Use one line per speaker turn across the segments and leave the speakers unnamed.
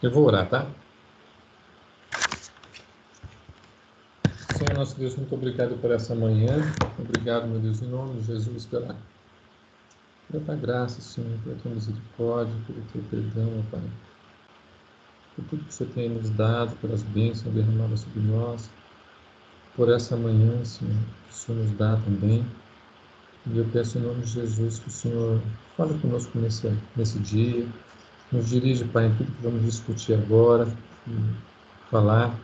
Eu vou orar, tá? Senhor nosso Deus, muito obrigado por essa manhã. Obrigado, meu Deus, em nome de Jesus, pela tua graça, Senhor, pela tua misericórdia, pelo teu perdão, meu Pai. Por tudo que você tem nos dado, pelas bênçãos derramadas sobre nós, por essa manhã, Senhor, que o Senhor nos dá também. E eu peço em nome de Jesus que o Senhor fale conosco nesse dia, nos dirige, Pai, em tudo que vamos discutir agora, e falar.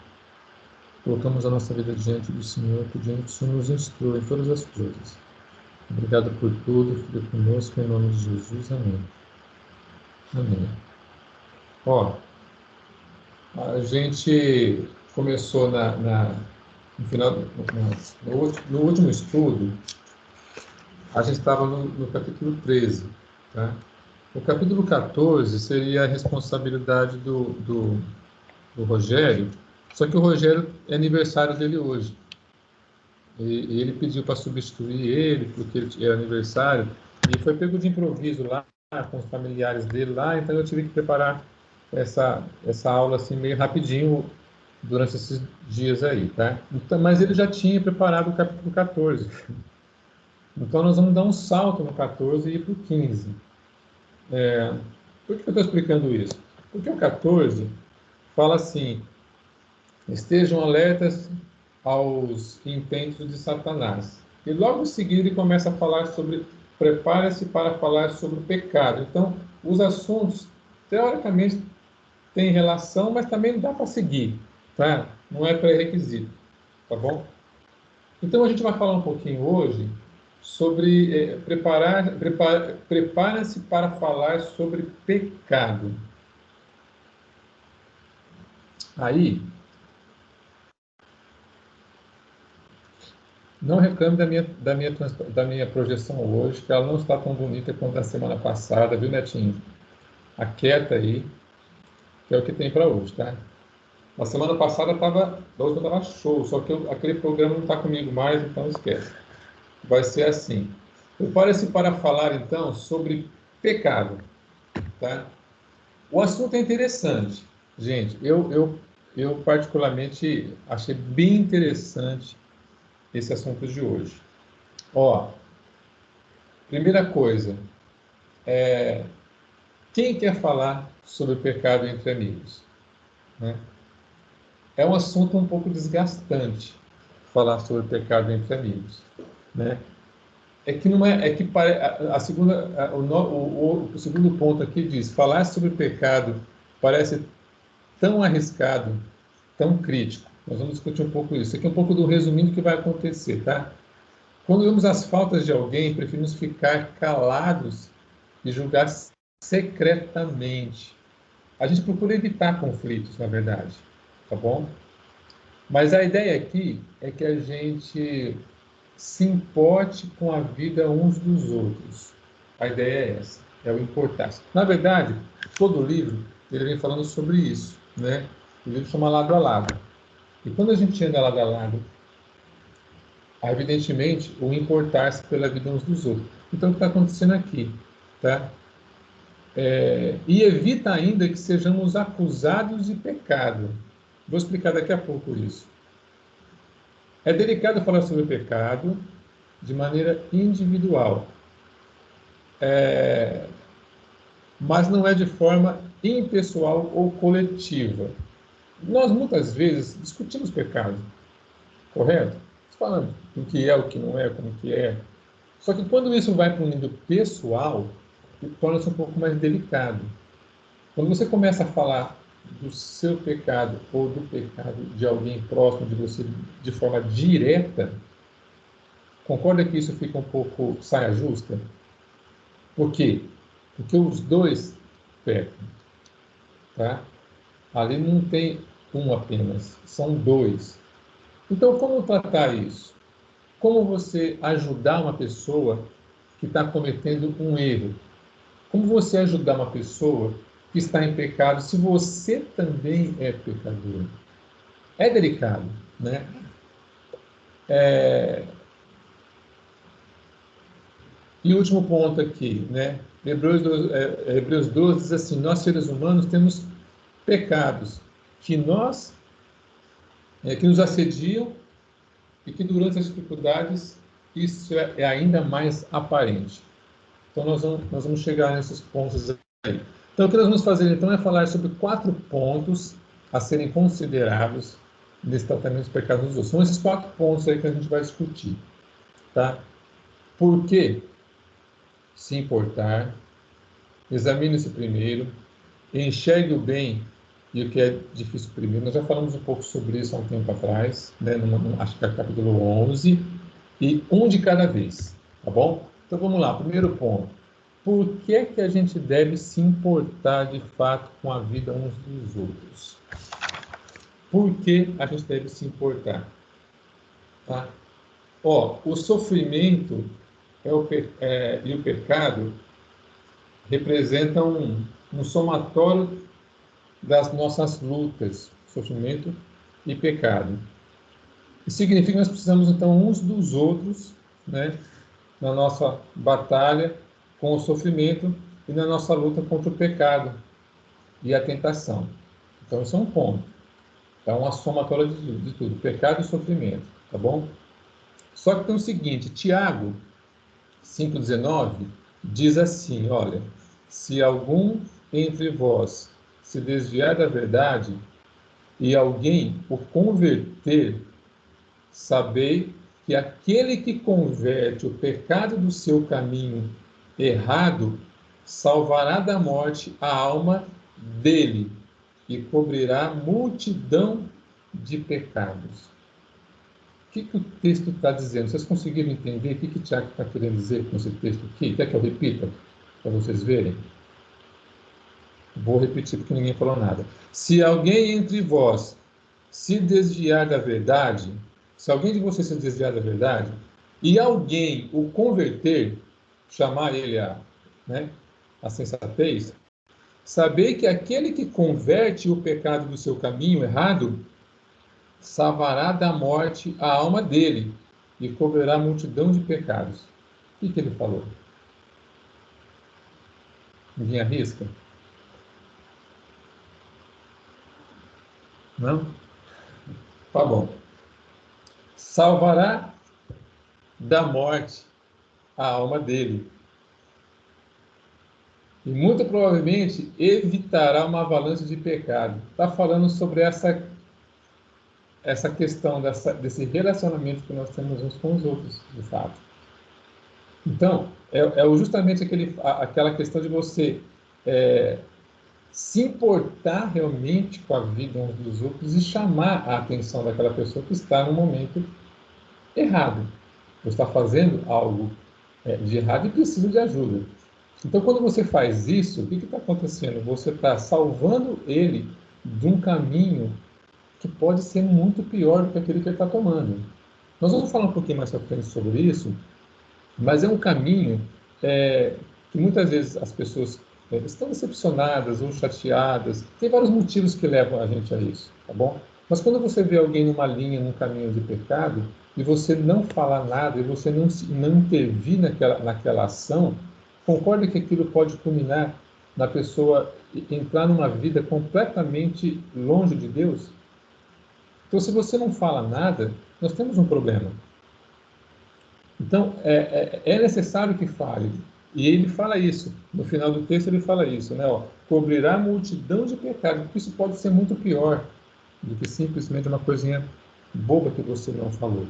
Colocamos a nossa vida diante do Senhor, pedindo que o Senhor nos instrua em todas as coisas. Obrigado por tudo, fica conosco, em nome de Jesus. Amém. Amém. Ó, a gente começou no final, no último estudo, a gente estava no capítulo 13, tá? O capítulo 14 seria a responsabilidade do Rogério, só que o Rogério é aniversário dele hoje. E ele pediu para substituir ele, porque ele é aniversário, e foi pego de improviso lá, com os familiares dele lá, então eu tive que preparar essa aula assim meio rapidinho durante esses dias aí, tá? Então, mas ele já tinha preparado o capítulo 14. Então nós vamos dar um salto no 14 e ir para o 15. Por que eu estou explicando isso? Porque o 14 fala assim: estejam alertas aos intentos de Satanás. E logo em seguida ele começa a falar sobre prepare-se para falar sobre o pecado. Então, os assuntos, teoricamente, têm relação, mas também não dá para seguir, tá? Não é pré-requisito, tá bom? Então, a gente vai falar um pouquinho hoje sobre prepare-se para falar sobre pecado. Aí, não reclame da minha projeção hoje, que ela não está tão bonita quanto a semana passada, viu, Netinho? Aquieta aí, que é o que tem para hoje, tá? Na semana passada estava show, só que aquele programa não está comigo mais, então esquece. Vai ser assim. Prepare-se para falar, então, sobre pecado, tá? O assunto é interessante. Gente, eu particularmente achei bem interessante esse assunto de hoje. Ó, primeira coisa, quem quer falar sobre o pecado entre amigos? Né? É um assunto um pouco desgastante falar sobre o pecado entre amigos, né? A segunda, o segundo ponto aqui diz: falar sobre o pecado parece tão arriscado, tão crítico. Nós vamos discutir um pouco isso. Isso aqui é um pouco do resumindo que vai acontecer, tá? Quando vemos as faltas de alguém, preferimos ficar calados e julgar secretamente. A gente procura evitar conflitos, na verdade, tá bom? Mas a ideia aqui é que a gente se importe com a vida uns dos outros. A ideia é essa, é o importar. Na verdade, todo livro ele vem falando sobre isso, né? O livro chama Lado a Lado. E quando a gente anda lado a lado, há evidentemente o importar-se pela vida uns dos outros. Então, o que está acontecendo aqui, tá? E evita ainda que sejamos acusados de pecado. Vou explicar daqui a pouco isso. É delicado falar sobre o pecado de maneira individual, mas não é de forma impessoal ou coletiva. Nós muitas vezes discutimos pecado, correto? Falando o que é, o que não é, como que é. Só que quando isso vai para um nível pessoal, torna-se um pouco mais delicado. Quando você começa a falar do seu pecado ou do pecado de alguém próximo de você de forma direta, concorda que isso fica um pouco saia justa? Por quê? Porque os dois pecam, tá? Ali não tem um apenas, são dois. Então, como tratar isso? Como você ajudar uma pessoa que está cometendo um erro? Como você ajudar uma pessoa que está em pecado se você também é pecador? É delicado, né? E o último ponto aqui, né? Hebreus 12 diz assim: nós seres humanos temos pecados que que nos assediam e que durante as dificuldades isso é ainda mais aparente. Então nós vamos chegar nesses pontos aí. Então o que nós vamos fazer então é falar sobre 4 pontos a serem considerados nesse tratamento dos pecados dos outros. São esses 4 pontos aí que a gente vai discutir, tá? Por que se importar? Examine-se primeiro, enxergue o bem e o que é difícil primeiro. Nós já falamos um pouco sobre isso há um tempo atrás, né? Acho que é capítulo 11, e um de cada vez, tá bom? Então vamos lá, primeiro ponto. Por que é que a gente deve se importar de fato com a vida uns dos outros? Por que a gente deve se importar? Tá? O sofrimento e o pecado representam um somatório das nossas lutas, sofrimento e pecado. Isso significa que nós precisamos, então, uns dos outros, né, na nossa batalha com o sofrimento e na nossa luta contra o pecado e a tentação. Então, isso é um ponto. É uma somatória de tudo, pecado e sofrimento, tá bom? Só que tem o seguinte, Tiago 5,19 diz assim, olha, se algum entre vós se desviar da verdade e alguém o converter, sabei que aquele que converte o pecado do seu caminho errado salvará da morte a alma dele e cobrirá multidão de pecados. O que o texto está dizendo? Vocês conseguiram entender o que Tiago está querendo dizer com esse texto aqui? Quer que eu repita para vocês verem? Vou repetir porque ninguém falou nada. Se alguém entre vós se desviar da verdade, se alguém de vocês se desviar da verdade, e alguém o converter, chamar ele a sensatez, saber que aquele que converte o pecado do seu caminho errado, salvará da morte a alma dele e cobrirá multidão de pecados. O que ele falou? Ninguém arrisca? Não? Tá bom. Salvará da morte a alma dele. E muito provavelmente evitará uma avalanche de pecado. Está falando sobre essa questão desse relacionamento que nós temos uns com os outros, de fato. Então, justamente aquela questão de você se importar realmente com a vida uns dos outros e chamar a atenção daquela pessoa que está no momento errado. Você está fazendo algo de errado e precisa de ajuda. Então, quando você faz isso, o que está acontecendo? Você está salvando ele de um caminho que pode ser muito pior do que aquele que ele está tomando. Nós vamos falar um pouquinho mais à frente sobre isso, mas é um caminho que muitas vezes as pessoas estão decepcionadas ou chateadas. Tem vários motivos que levam a gente a isso, tá bom? Mas quando você vê alguém numa linha, num caminho de pecado, e você não falar nada, e você não intervir naquela ação, concorda que aquilo pode culminar na pessoa entrar numa vida completamente longe de Deus? Então, se você não fala nada, nós temos um problema. Então, é necessário que fale. E ele fala isso. No final do texto, ele fala isso, né? Cobrirá multidão de pecados, porque isso pode ser muito pior do que simplesmente uma coisinha boba que você não falou.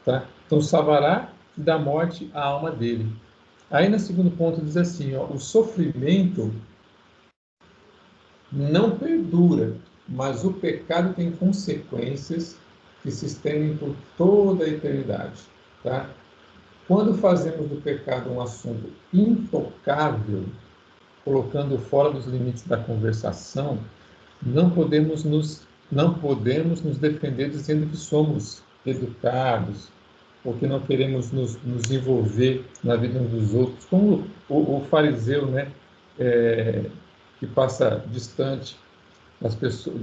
Tá? Então, salvará da morte a alma dele. Aí, no segundo ponto, diz assim, o sofrimento não perdura, mas o pecado tem consequências que se estendem por toda a eternidade. Tá? Quando fazemos do pecado um assunto intocável, colocando fora dos limites da conversação, não podemos nos defender dizendo que somos educados, ou que não queremos nos envolver na vida uns dos outros, como o fariseu, né, que passa distante das pessoas,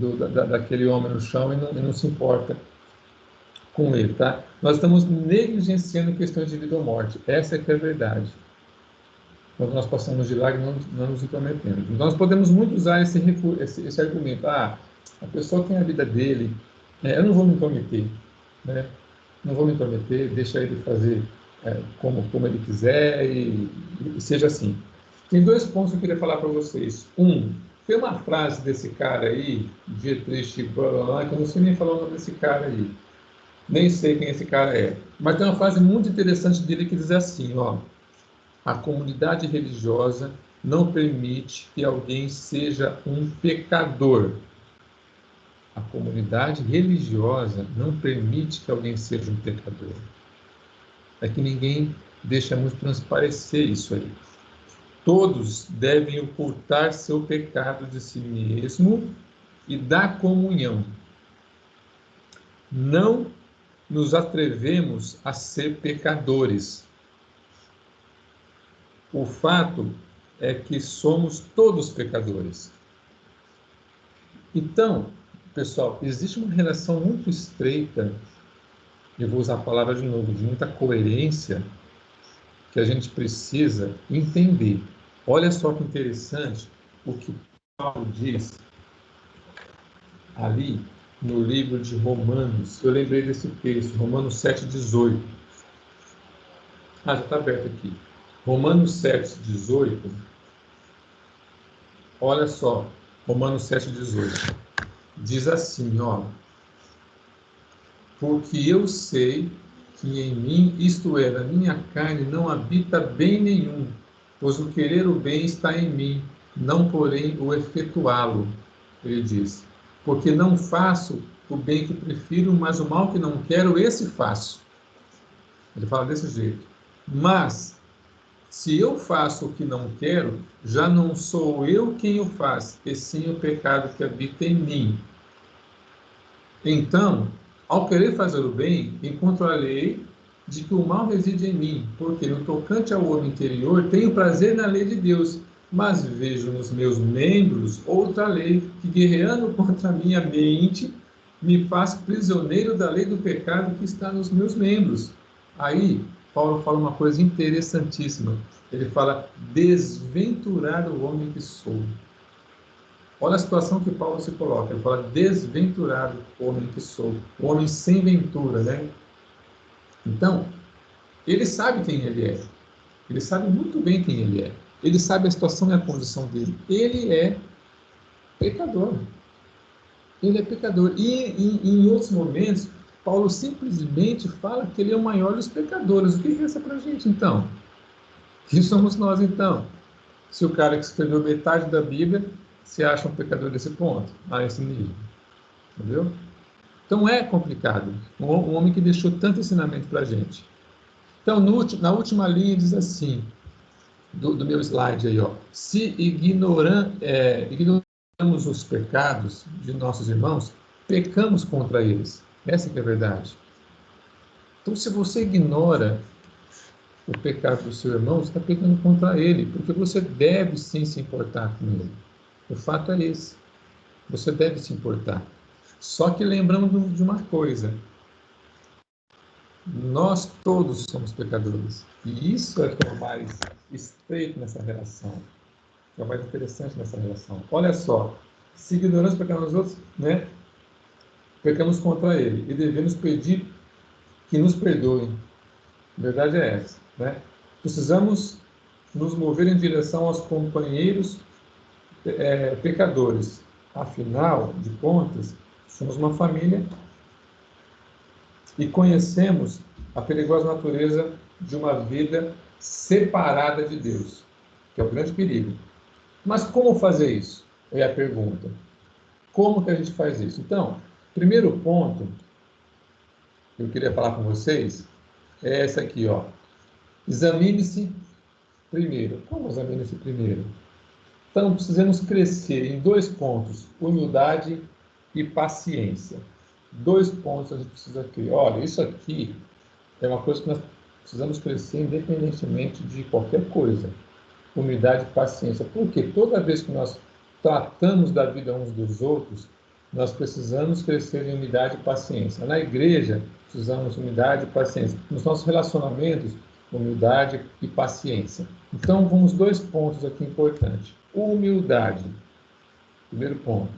daquele homem no chão e não se importa com ele, tá? Nós estamos negligenciando questões de vida ou morte. Essa é que é a verdade. quando nós passamos de lá, não nos intrometemos. Então, nós podemos muito usar esse argumento. A pessoa tem a vida dele, eu não vou me intrometer, né? Não vou me intrometer, deixa ele fazer como ele quiser e seja assim. Tem 2 pontos que eu queria falar para vocês. Tem uma frase desse cara aí, Dietrich, que eu não sei nem falar o nome desse cara aí, nem sei quem esse cara é, mas tem uma frase muito interessante dele que diz assim, ó: a comunidade religiosa não permite que alguém seja um pecador. A comunidade religiosa não permite que alguém seja um pecador. É que ninguém deixa muito transparecer isso aí. Todos devem ocultar seu pecado de si mesmo e da comunhão. Não nos atrevemos a ser pecadores. O fato é que somos todos pecadores. Então, pessoal, existe uma relação muito estreita, eu vou usar a palavra de novo, de muita coerência, que a gente precisa entender. Olha só que interessante o que Paulo diz ali no livro de Romanos. Eu lembrei desse texto, Romanos 7,18. Já está aberto aqui. Romanos 7,18. Olha só, Romanos 7,18. Diz assim, ó: porque eu sei que em mim, isto é, na minha carne, não habita bem nenhum, pois o querer o bem está em mim, não porém o efetuá-lo, ele diz. Porque não faço o bem que prefiro, mas o mal que não quero, esse faço. Ele fala desse jeito. Mas, se eu faço o que não quero, já não sou eu quem o faz, e sim o pecado que habita em mim. Então, ao querer fazer o bem, encontrarei de que o mal reside em mim, porque no tocante ao homem interior tenho prazer na lei de Deus, mas vejo nos meus membros outra lei que, guerreando contra a minha mente, me faz prisioneiro da lei do pecado que está nos meus membros. Aí, Paulo fala uma coisa interessantíssima. Ele fala: desventurado o homem que sou. Olha a situação que Paulo se coloca. Ele fala: desventurado o homem que sou. O homem sem ventura, né? Então, ele sabe quem ele é. Ele sabe muito bem quem ele é. Ele sabe a situação e a condição dele. Ele é pecador. Ele é pecador. E em outros momentos, Paulo simplesmente fala que ele é o maior dos pecadores. O que é isso para a gente, então? Quem somos nós, então? Se o cara que escreveu metade da Bíblia se acha um pecador desse ponto, a esse nível. Entendeu? Então é complicado. Um homem que deixou tanto ensinamento para a gente. Então, na última linha diz assim, do meu slide aí, ó: se ignoramos os pecados de nossos irmãos, pecamos contra eles. Essa que é a verdade. Então, se você ignora o pecado do seu irmão, você está pecando contra ele, porque você deve sim se importar com ele. O fato é esse. Você deve se importar. Só que lembrando de uma coisa: nós todos somos pecadores. E isso é que é o mais estreito nessa relação. É o mais interessante nessa relação. Olha só, se ignoramos pecados dos outros, né? Pecamos contra ele e devemos pedir que nos perdoem. A verdade é essa, né? Precisamos nos mover em direção aos companheiros pecadores. Afinal de contas, somos uma família e conhecemos a perigosa natureza de uma vida separada de Deus, que é o grande perigo. Mas como fazer isso? É a pergunta. Como que a gente faz isso? Então, primeiro ponto que eu queria falar com vocês é essa aqui, ó. Examine-se primeiro. Como examine-se primeiro? Então, precisamos crescer em 2 pontos: humildade e paciência. 2 pontos a gente precisa ter. Olha, isso aqui é uma coisa que nós precisamos crescer independentemente de qualquer coisa. Humildade e paciência. Porque toda vez que nós tratamos da vida uns dos outros, nós precisamos crescer em humildade e paciência. Na igreja, precisamos de humildade e paciência. Nos nossos relacionamentos, Humildade e paciência. Então, vamos 2 pontos aqui importantes. Humildade. Primeiro ponto.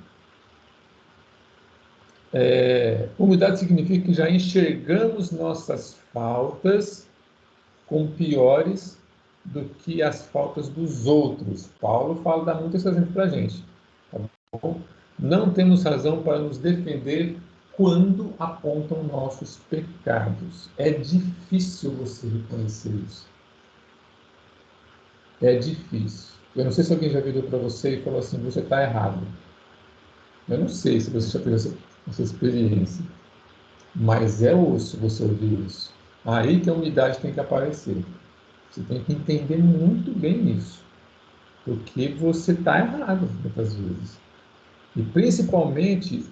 Humildade significa que já enxergamos nossas faltas como piores do que as faltas dos outros. Paulo dá muito esse exemplo para a gente. Tá bom? Não temos razão para nos defender quando apontam nossos pecados. É difícil você reconhecer isso. É difícil. Eu não sei se alguém já virou para você e falou assim, você está errado. Eu não sei se você já teve essa experiência. Mas é osso você ouvir isso. Aí que a humildade tem que aparecer. Você tem que entender muito bem isso. Porque você está errado, muitas vezes. E principalmente,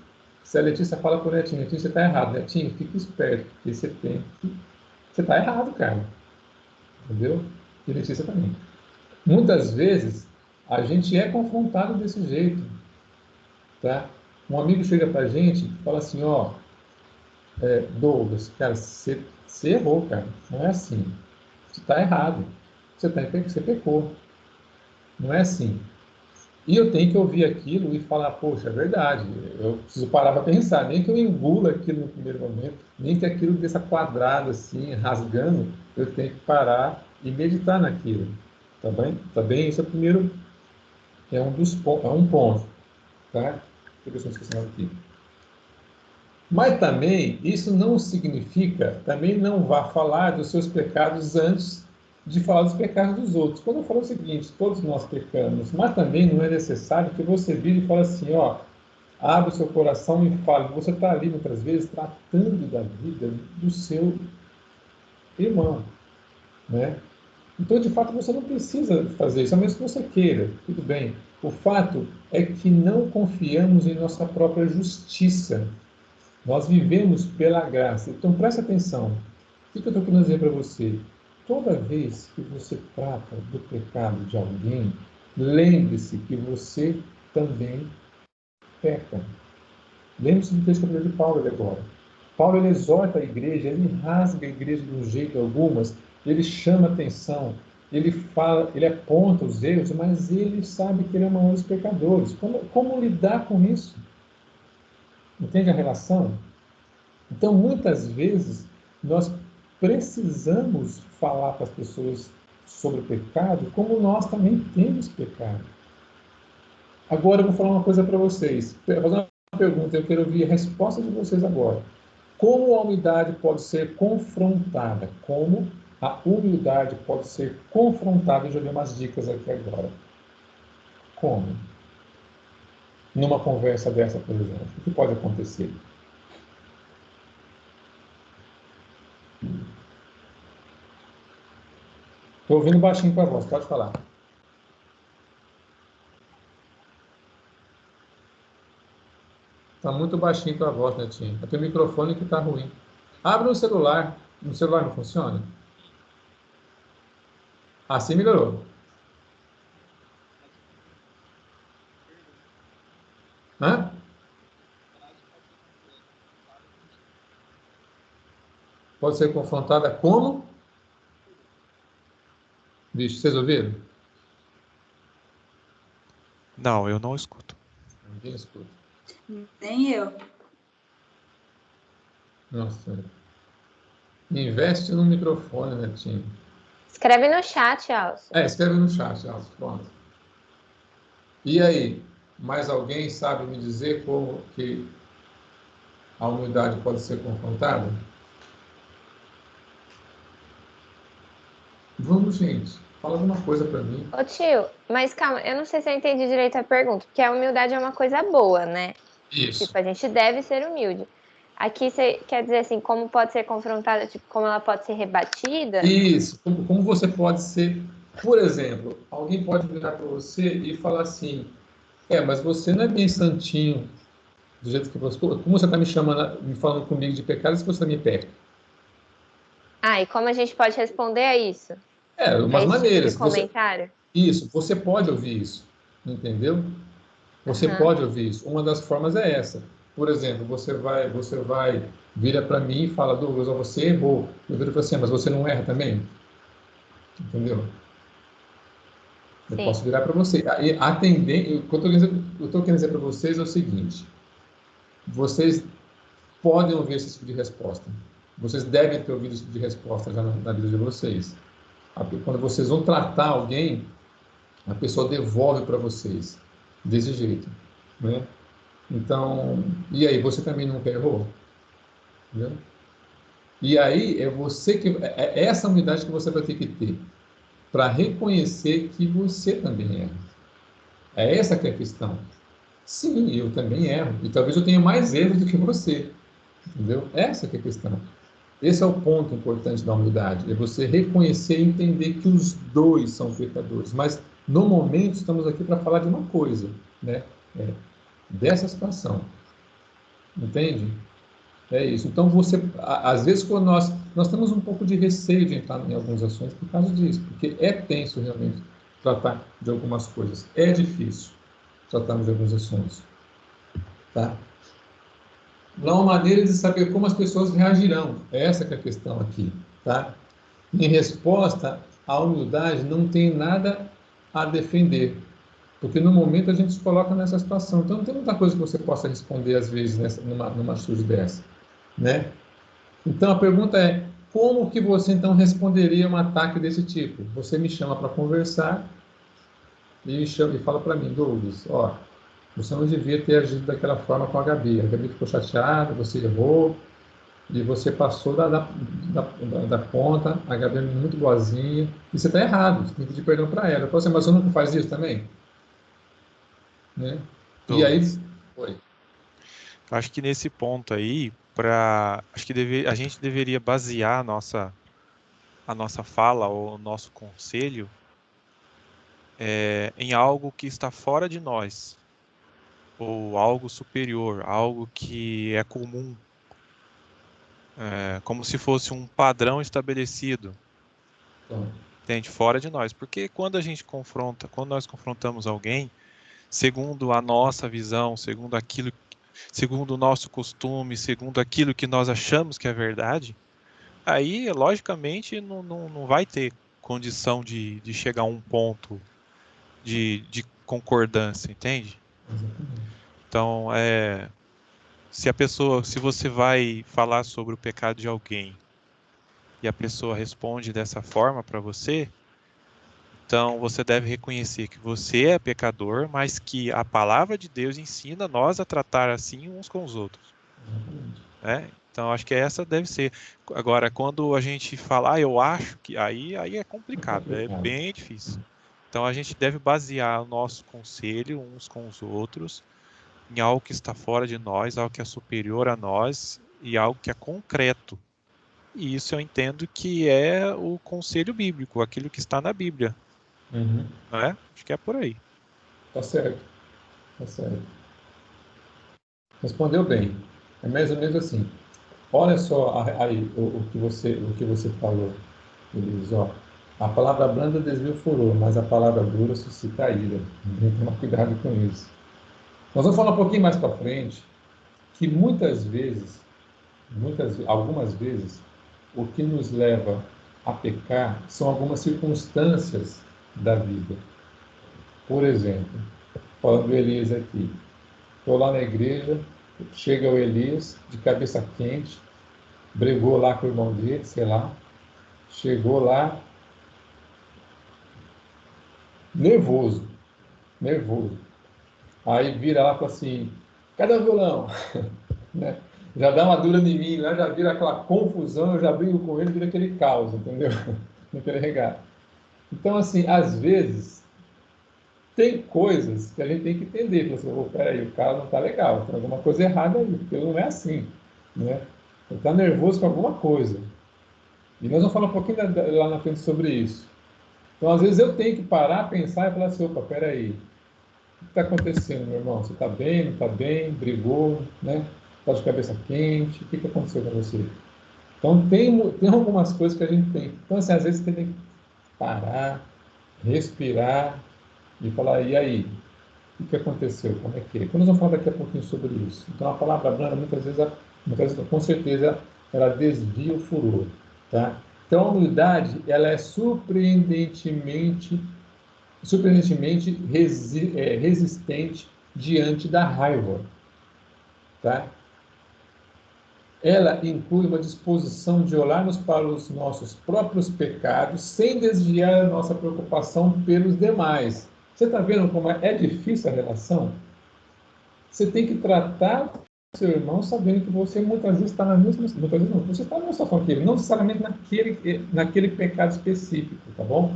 se a Letícia fala para o Netinho, Netinho, você está errado. Netinho, fica esperto, porque você está errado, cara. Entendeu? E Letícia também. Muitas vezes, a gente é confrontado desse jeito. Tá? Um amigo chega para a gente e fala assim, ó, Douglas, cara, você errou, cara. Não é assim. Você está errado. Você pecou. Não é assim. E eu tenho que ouvir aquilo e falar, poxa, é verdade. Eu preciso parar para pensar. Nem que eu engula aquilo no primeiro momento, nem que aquilo dessa quadrada assim, rasgando, eu tenho que parar e meditar naquilo. Tá bem? Tá bem? Esse é o primeiro, é um ponto. Tá? Deixa eu esquecer aqui. Mas também, isso não significa, também não vá falar dos seus pecados antes de falar dos pecados dos outros. Quando eu falo o seguinte, todos nós pecamos, mas também não é necessário que você vire e fale assim, ó, abre o seu coração e fale. Você está ali, muitas vezes, tratando da vida do seu irmão, né? Então, de fato, você não precisa fazer isso, a menos que você queira, tudo bem. O fato é que não confiamos em nossa própria justiça. Nós vivemos pela graça. Então, preste atenção. O que eu estou querendo dizer para você? Toda vez que você trata do pecado de alguém, lembre-se que você também peca. Lembre-se do texto de Paulo agora. Paulo ele exorta a igreja, ele rasga a igreja de um jeito algumas, ele chama atenção, ele fala, ele aponta os erros, mas ele sabe que ele é o maior dos pecadores. Como lidar com isso? Entende a relação? Então, muitas vezes, nós precisamos falar para as pessoas sobre o pecado, como nós também temos pecado. Agora, eu vou falar uma coisa para vocês. Vou fazer uma pergunta, eu quero ouvir a resposta de vocês agora. Como a humildade pode ser confrontada? Como a humildade pode ser confrontada? Eu já dei umas dicas aqui agora. Como? Numa conversa dessa, por exemplo. O que pode acontecer? Estou ouvindo baixinho com a voz, pode falar. Está muito baixinho tua voz, Netinho. É teu microfone que está ruim. Abre no celular. No celular não funciona? Assim melhorou. Hã? Pode ser confrontada como? Bicho, vocês ouviram?
Não, eu não escuto.
Ninguém escuta.
Nem eu.
Nossa. Investe no microfone, Netinho.
Escreve no chat, Alcio.
Escreve no chat, Alcio. Pronto. E aí? Mais alguém sabe me dizer como que a humildade pode ser confrontada? Vamos, gente. Fala alguma coisa para mim.
Ô tio, mas calma, eu não sei se eu entendi direito a pergunta, porque a humildade é uma coisa boa, né?
Isso.
Tipo, a gente deve ser humilde. Aqui você quer dizer assim, como pode ser confrontada, tipo, como ela pode ser rebatida?
Isso. Como você pode ser... Por exemplo, alguém pode virar para você e falar assim, mas você não é bem santinho do jeito que você... Como você está me falando comigo de pecado se você me peca?
Ah, e como a gente pode responder a isso?
Umas maneiras.
Tipo de comentário?
Isso, você pode ouvir isso, entendeu? Você pode ouvir isso. Uma das formas é essa. Por exemplo, você vai vira para mim e fala, Douglas, você errou. Eu viro para você, mas você não erra também? Entendeu? Eu
Sim.
posso virar para você. Aí, atender, o que eu estou querendo dizer para vocês é o seguinte: vocês podem ouvir esse tipo de resposta. Vocês devem ter ouvido esse tipo de resposta já na vida de vocês. Quando vocês vão tratar alguém, a pessoa devolve para vocês desse jeito, né? Então, e aí, você também nunca errou? Entendeu? E aí é você que é essa unidade que você vai ter que ter para reconhecer que você também erra. É essa que é a questão. Sim, eu também erro. E talvez eu tenha mais erros do que você. Entendeu? Essa que é a questão. Esse é o ponto importante da humildade. É você reconhecer e entender que os dois são pecadores. Mas, no momento, estamos aqui para falar de uma coisa, né? Dessa situação. Entende? É isso. Então, às vezes, quando nós temos um pouco de receio de entrar em alguns assuntos por causa disso, porque é tenso realmente tratar de algumas coisas. É difícil tratarmos de alguns assuntos. Tá? Não há uma maneira de saber como as pessoas reagirão. Essa que é a questão aqui. Tá? Em resposta, a humildade não tem nada a defender. Porque no momento a gente se coloca nessa situação. Então, não tem muita coisa que você possa responder, às vezes, numa atitude dessa. Né? Então a pergunta é: como que você então responderia um ataque desse tipo? Você me chama para conversar e fala para mim, Douglas, ó, você não devia ter agido daquela forma com a Gabi. A Gabi ficou chateada, você errou e você passou da conta. A Gabi é muito boazinha e você está errado. Você tem que pedir perdão para ela. Eu falo assim, mas você nunca faz isso também, né? E aí,
Douglas,
oi.
eu acho que nesse ponto aí, acho que a gente deveria basear a nossa fala ou o nosso conselho em algo que está fora de nós, ou algo superior, algo que é comum, como se fosse um padrão estabelecido,
Então,
entende? Fora de nós. Porque quando nós confrontamos alguém, segundo a nossa visão, segundo o nosso costume, segundo aquilo que nós achamos que é verdade, aí, logicamente, não vai ter condição de chegar a um ponto de concordância, entende?
exatamente.
Então, se você vai falar sobre o pecado de alguém e a pessoa responde dessa forma para você, então você deve reconhecer que você é pecador, mas que a palavra de Deus ensina nós a tratar assim uns com os outros,
Exatamente.
né? Então acho que essa deve ser. Agora, quando a gente fala, eu acho que aí é
É
complicado, é
complicado.
bem difícil. Então a gente deve basear o nosso conselho uns com os outros em algo que está fora de nós, algo que é superior a nós e algo que é concreto. E isso eu entendo que é o conselho bíblico, aquilo que está na Bíblia,
Uhum.
não é? Acho que é por aí.
Tá certo, tá certo. Respondeu bem. É mais ou menos assim. Olha só aí o que você falou, Elis, ó. A palavra branda desvia o furor, mas a palavra dura suscita a ira. Tem que tomar cuidado com isso. Nós vamos falar um pouquinho mais para frente que algumas vezes, o que nos leva a pecar são algumas circunstâncias da vida. Por exemplo, falando do Elias aqui, estou lá na igreja, chega o Elias de cabeça quente, brigou lá com o irmão dele, sei lá, chegou lá nervoso, nervoso. Aí vira lá e fala assim, cadê o violão? Né? Já dá uma dura em mim, lá já vira aquela confusão, eu já brigo com ele, vira aquele caos, entendeu? Aquele regado. Então, assim, às vezes, tem coisas que a gente tem que entender. Fala assim, oh, peraí, o cara não está legal, tem alguma coisa errada aí, porque ele não é assim, né? Ele está nervoso com alguma coisa. E nós vamos falar um pouquinho lá na frente sobre isso. Então, às vezes, eu tenho que parar, pensar e falar assim, opa, peraí, o que está acontecendo, meu irmão? Você está bem, não está bem? Brigou, né? Está de cabeça quente? O que aconteceu com você? Então, tem algumas coisas que a gente tem. Então, assim, às vezes, você tem que parar, respirar e falar, e aí? O que aconteceu? Como é que é? Então, nós vamos falar daqui a pouquinho sobre isso. Então, a palavra branda, muitas vezes, com certeza, ela desvia o furor, tá? Então, a humildade, ela é surpreendentemente resistente diante da raiva, tá? Ela inclui uma disposição de olharmos para os nossos próprios pecados sem desviar a nossa preocupação pelos demais. Você está vendo como é difícil a relação? Você tem que tratar o seu irmão sabendo que você muitas vezes está na mesma situação. Muitas vezes não, você está na mesma situação que ele, não necessariamente naquele pecado específico, tá bom?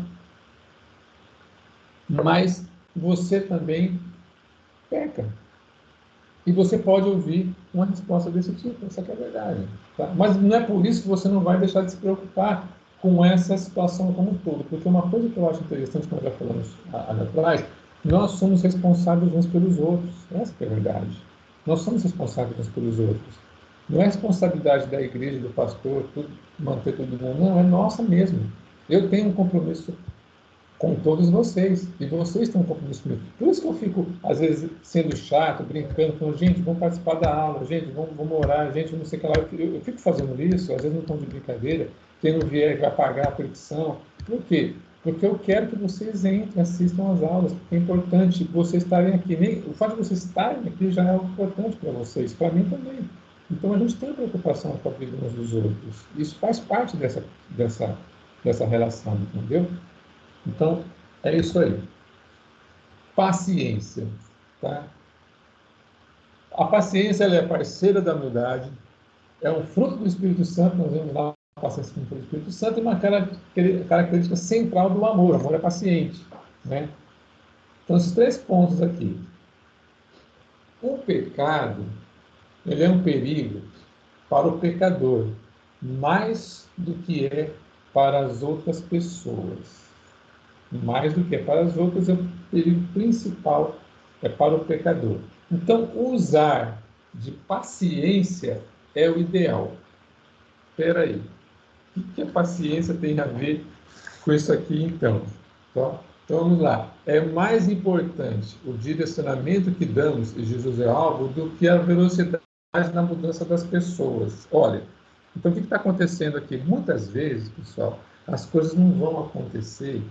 Mas você também peca. E você pode ouvir uma resposta desse tipo, essa que é a verdade. Tá? Mas não é por isso que você não vai deixar de se preocupar com essa situação como um todo. Porque uma coisa que eu acho interessante, como já falamos ali atrás, nós somos responsáveis uns pelos outros. Essa que é a verdade. Nós somos responsáveis uns pelos outros. Não é responsabilidade da igreja, do pastor, manter todo mundo. Não, é nossa mesmo. Eu tenho um compromisso com todos vocês, e vocês têm um compromisso comigo. Por isso que eu fico, às vezes, sendo chato, brincando, falando, gente, vamos participar da aula, gente, vamos orar, gente, não sei o que lá. Eu fico fazendo isso, às vezes não estão de brincadeira, quem não vier vai pagar a fricção. Por quê? Porque eu quero que vocês entrem, assistam às aulas, porque é importante vocês estarem aqui. O fato de vocês estarem aqui já é importante para vocês, para mim também. Então, a gente tem preocupação com a vida uns dos outros. Isso faz parte dessa relação, entendeu? Então, é isso aí. Paciência. Tá? A paciência ela é parceira da humildade, é um fruto do Espírito Santo, nós vemos lá a paciência como fruto do Espírito Santo, e uma característica central do amor. O amor é paciente. Né? Então, esses 3 pontos aqui. O pecado, ele é um perigo para o pecador, mais do que é para as outras pessoas. Mais do que é para as outras, o perigo principal é para o pecador. Então, usar de paciência é o ideal. Espera aí. O que a paciência tem a ver com isso aqui, então? Então, vamos lá. É mais importante o direcionamento que damos, e Jesus é alvo, do que a velocidade na mudança das pessoas. Olha, então o que está acontecendo aqui? Muitas vezes, pessoal, as coisas não vão acontecer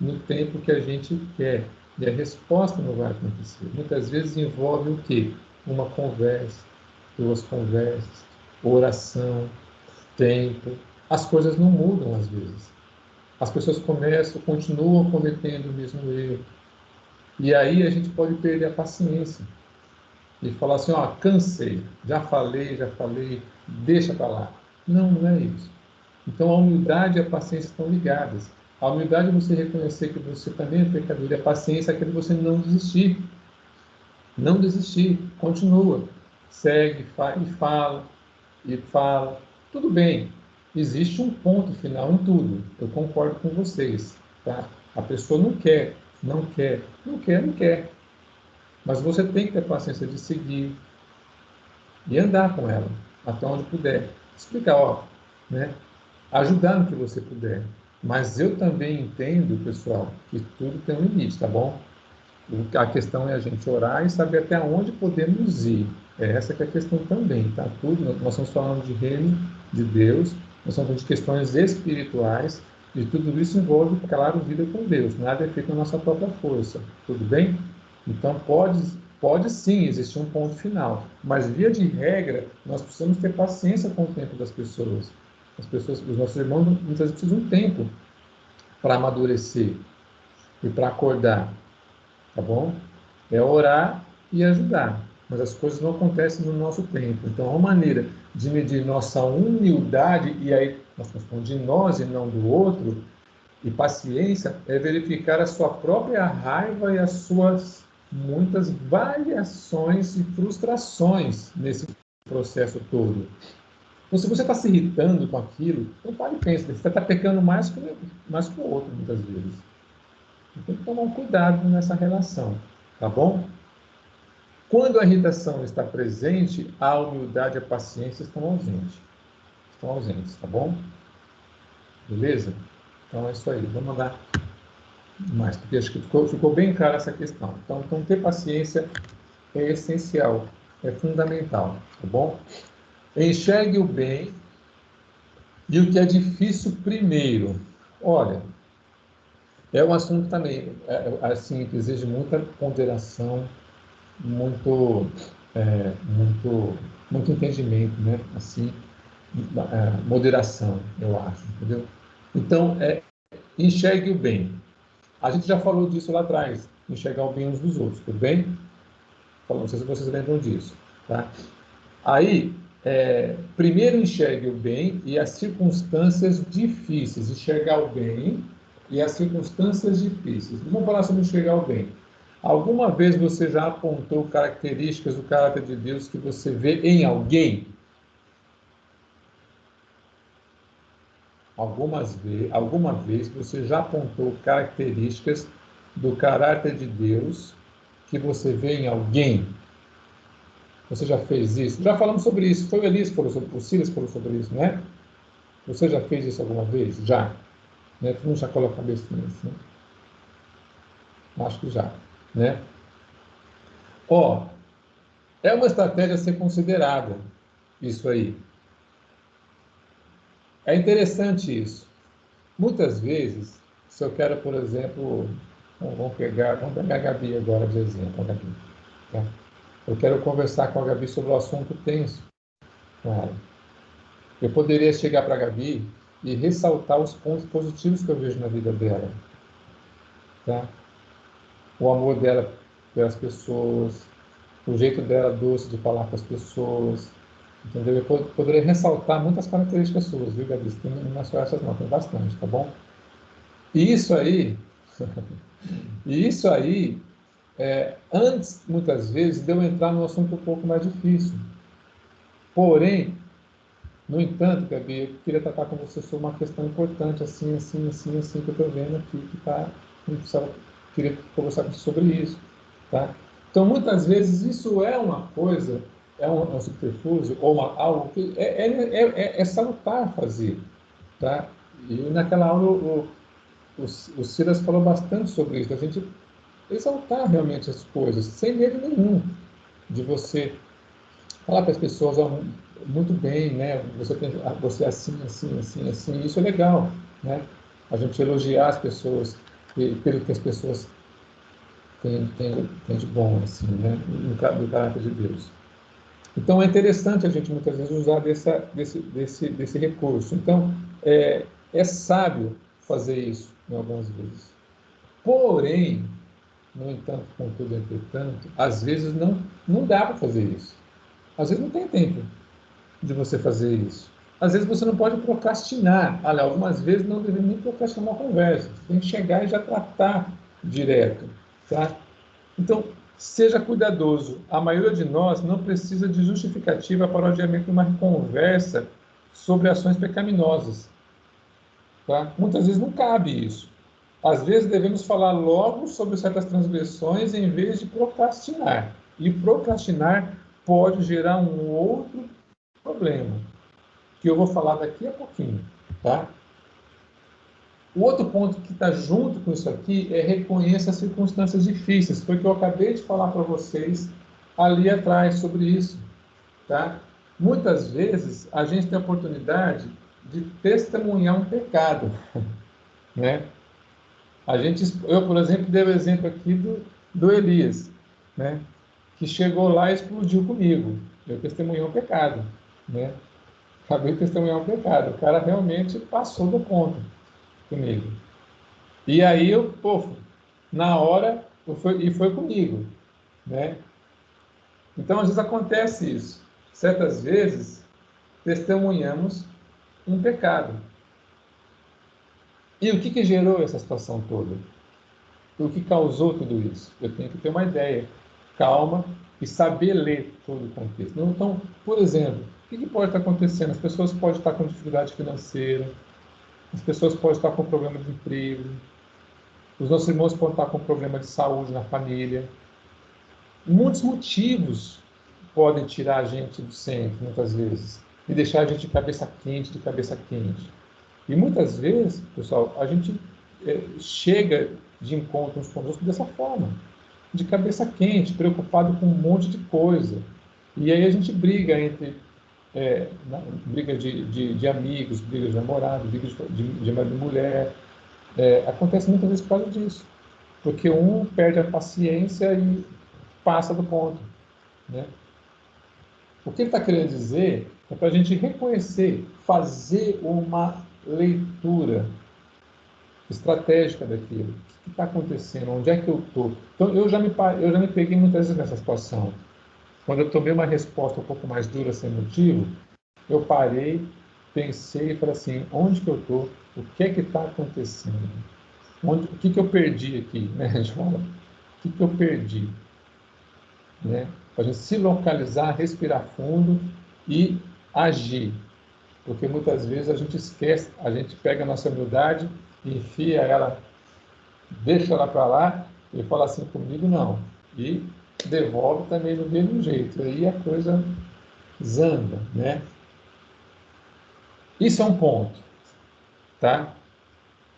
no tempo que a gente quer. E a resposta não vai acontecer. Muitas vezes envolve o quê? Uma conversa, 2 conversas, oração, tempo. As coisas não mudam às vezes. As pessoas continuam cometendo o mesmo erro. E aí a gente pode perder a paciência. E falar assim, ó, cansei, já falei, deixa para lá. Não, não é isso. Então a humildade e a paciência estão ligadas. A humildade é você reconhecer que você também é pecador, e a paciência é aquele você não desistir. Não desistir, continua. Segue, e fala. Tudo bem, existe um ponto final em tudo. Eu concordo com vocês. Tá? A pessoa não quer. Mas você tem que ter paciência de seguir e andar com ela, até onde puder. Explicar, ó, né? Ajudar no que você puder. Mas eu também entendo, pessoal, que tudo tem um limite, tá bom? A questão é a gente orar e saber até onde podemos ir. É essa que é a questão também, tá? Nós estamos falando de reino de Deus, nós estamos falando de questões espirituais, e tudo isso envolve, claro, vida com Deus. Nada é feito na nossa própria força, tudo bem? Então pode sim existir um ponto final, mas via de regra, nós precisamos ter paciência com o tempo das pessoas. Os nossos irmãos muitas vezes precisam de um tempo para amadurecer e para acordar, tá bom? É orar e ajudar, mas as coisas não acontecem no nosso tempo. Então, uma maneira de medir nossa humildade, e aí nós estamos falando de nós e não do outro, e paciência, é verificar a sua própria raiva e as suas muitas variações e frustrações nesse processo todo. Então, se você está se irritando com aquilo, não pare e pense, você está pecando mais que o outro, muitas vezes. Então, tem que tomar um cuidado nessa relação, tá bom? Quando a irritação está presente, a humildade e a paciência estão ausentes, tá bom? Beleza? Então é isso aí, vamos andar mais, porque acho que ficou bem clara essa questão. Então ter paciência é essencial, é fundamental, tá bom? Enxergue o bem E o que é difícil primeiro? Olha, é um assunto também, assim, que exige muita ponderação, muito, muito entendimento, né? Assim, moderação, eu acho, entendeu? Então, enxergue o bem. A gente já falou disso lá atrás, enxergar o bem uns dos outros, tudo bem? Não sei se vocês lembram disso, tá? Aí, primeiro enxergue o bem e as circunstâncias difíceis. Enxergar o bem e as circunstâncias difíceis. Vamos falar sobre enxergar o bem. Alguma vez você já apontou características do caráter de Deus que você vê em alguém? Alguma vez você já apontou características do caráter de Deus que você vê em alguém? Você já fez isso? Já falamos sobre isso. Foi o Elias que falou sobre, o Silas falou sobre isso, né? Você já fez isso alguma vez? Já. Né? Tu não já coloca a cabeça nisso, né? Acho que já. Né? Ó, é uma estratégia a ser considerada, isso aí. É interessante isso. Muitas vezes, se eu quero, por exemplo, vamos pegar a Gabi agora de exemplo, a Gabi, tá? Eu quero conversar com a Gabi sobre o assunto tenso com ela. Eu poderia chegar para a Gabi e ressaltar os pontos positivos que eu vejo na vida dela, tá? O amor dela pelas pessoas, o jeito dela doce de falar com as pessoas, entendeu? Eu poderia ressaltar muitas características suas, viu, Gabi? Não é só essas não, tem bastante, tá bom? E isso aí, antes, muitas vezes, de eu entrar num assunto um pouco mais difícil. Porém, no entanto, Gabi, eu queria tratar com você sobre uma questão importante, assim, que eu estou vendo aqui, queria conversar com você sobre isso, tá? Então, muitas vezes, isso é uma coisa, é um subterfúgio, ou algo que é salutar fazer, tá? E naquela aula, o Silas falou bastante sobre isso, a gente exaltar realmente as coisas, sem medo nenhum de você falar para as pessoas, muito bem, né? Você é assim, isso é legal, né? A gente elogiar as pessoas pelo que as pessoas têm de bom, assim, né? Do caráter de Deus. Então é interessante a gente muitas vezes usar desse recurso. Então é sábio fazer isso em algumas vezes. Porém, no entanto, contudo, entretanto, às vezes não dá para fazer isso. Às vezes não tem tempo de você fazer isso. Às vezes você não pode procrastinar. Olha, algumas vezes não deve nem procrastinar uma conversa. Você tem que chegar e já tratar direto, tá? Então, seja cuidadoso. A maioria de nós não precisa de justificativa para o adiamento de uma conversa sobre ações pecaminosas, tá? Muitas vezes não cabe isso. Às vezes devemos falar logo sobre certas transgressões em vez de procrastinar. E procrastinar pode gerar um outro problema, que eu vou falar daqui a pouquinho, tá? O outro ponto que está junto com isso aqui é reconhecer as circunstâncias difíceis. Foi o que eu acabei de falar para vocês ali atrás sobre isso, tá? Muitas vezes a gente tem a oportunidade de testemunhar um pecado, né? Eu, por exemplo, dei o exemplo aqui do Elias, né? Que chegou lá e explodiu comigo. Eu testemunhei um pecado, né? Acabei de testemunhar um pecado. O cara realmente passou do ponto comigo. E aí na hora, foi comigo, né? Então, às vezes acontece isso. Certas vezes, testemunhamos um pecado. E o que gerou essa situação toda? O que causou tudo isso? Eu tenho que ter uma ideia, calma, e saber ler todo o contexto. Então, por exemplo, o que pode estar acontecendo? As pessoas podem estar com dificuldade financeira, as pessoas podem estar com problema de emprego, os nossos irmãos podem estar com problema de saúde na família. Muitos motivos podem tirar a gente do centro, muitas vezes, e deixar a gente de cabeça quente. E muitas vezes, pessoal, a gente chega de encontro uns conosco dessa forma, de cabeça quente, preocupado com um monte de coisa. E aí a gente briga entre briga de amigos, briga de namorado, briga de marido e mulher. Acontece muitas vezes por causa disso. Porque um perde a paciência e passa do ponto, né? O que ele está querendo dizer é para a gente reconhecer, fazer uma leitura estratégica daquilo. O que está acontecendo? Onde é que eu estou? Então, eu já me peguei muitas vezes nessa situação. Quando eu tomei uma resposta um pouco mais dura, sem motivo, eu parei, pensei e falei assim, onde que eu estou? O que é que está acontecendo? O que eu perdi aqui? Né? A gente fala, o que eu perdi? Né? Para a gente se localizar, respirar fundo e agir. Porque muitas vezes a gente esquece, a gente pega a nossa humildade e enfia ela, deixa ela para lá e fala assim, comigo não. E devolve também do mesmo jeito. Aí a coisa zanda, né? Isso é um ponto, tá?